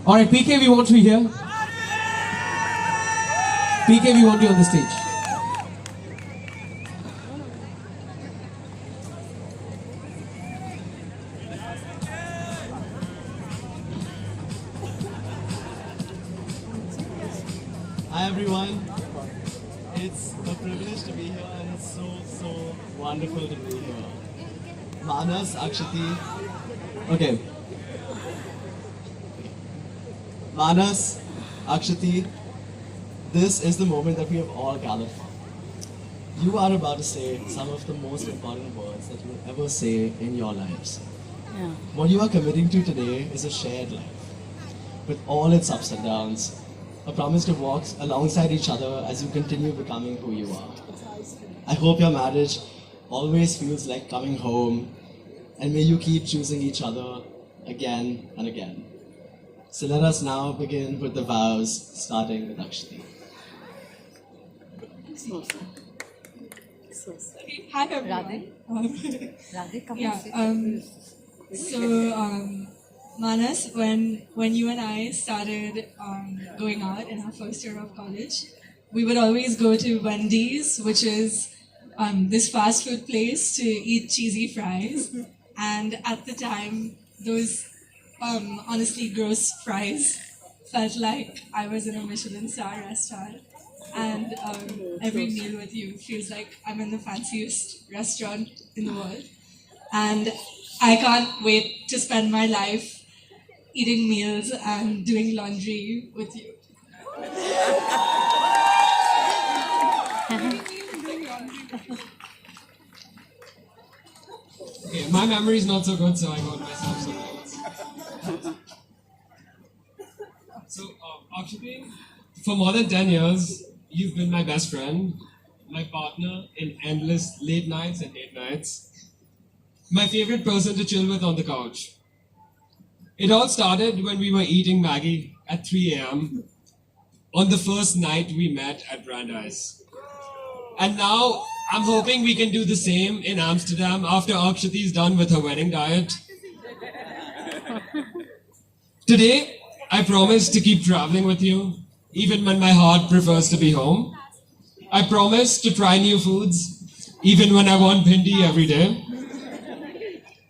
Alright, PK, we want you here. PK, we want you on the stage. Hi everyone. It's a privilege to be here and it's so wonderful to be here. Manas, Akshati. Okay. Manas, Akshati, this is the moment that we have all gathered for. You are about to say some of the most important words that you will ever say in your lives. Yeah. What you are committing to today is a shared life, with all its ups and downs, a promise to walk alongside each other as you continue becoming who you are. I hope your marriage always feels like coming home, and may you keep choosing each other again and again. So let us now begin with the vows, starting with Akshati. So sad. So sad. Hi everyone. Radhe, come Yeah. and sit. So Manas, when you and I started going out in our first year of college, we would always go to Wendy's, which is this fast food place to eat cheesy fries. And at the time, those honestly gross fries felt like I was in a Michelin star restaurant. And every meal with you feels like I'm in the fanciest restaurant in the world. And I can't wait to spend my life eating meals and doing laundry with you. Okay, my memory is not so good, so I got myself some notes. So, Akshati, for more than 10 years, you've been my best friend, my partner in endless late nights and date nights, my favorite person to chill with on the couch. It all started when we were eating Maggie at 3 a.m. on the first night we met at Brandeis. And now I'm hoping we can do the same in Amsterdam after Akshati's done with her wedding diet. Today, I promise to keep traveling with you, even when my heart prefers to be home. I promise to try new foods, even when I want bhindi every day.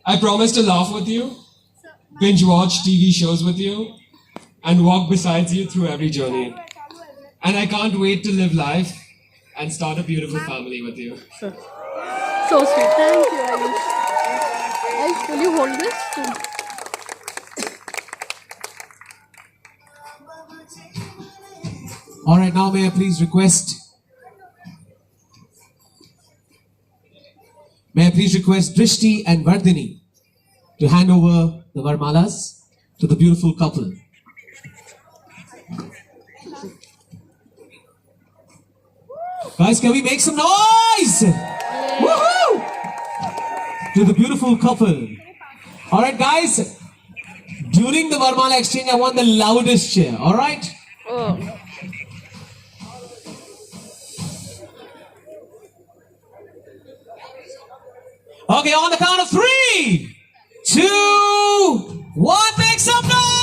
I promise to laugh with you, binge watch TV shows with you, and walk beside you through every journey. And I can't wait to live life and start a beautiful family with you. So sweet. Thank you, Ayush. Ayush, will you hold this? Alright, now may I please request Drishti and Vardhini to hand over the Varmalas to the beautiful couple. Guys, can we make some noise? Woohoo! To the beautiful couple. Alright guys, during the Varmala exchange, I want the loudest cheer, alright? Oh. Okay, on the count of 3, 2, 1, make some noise!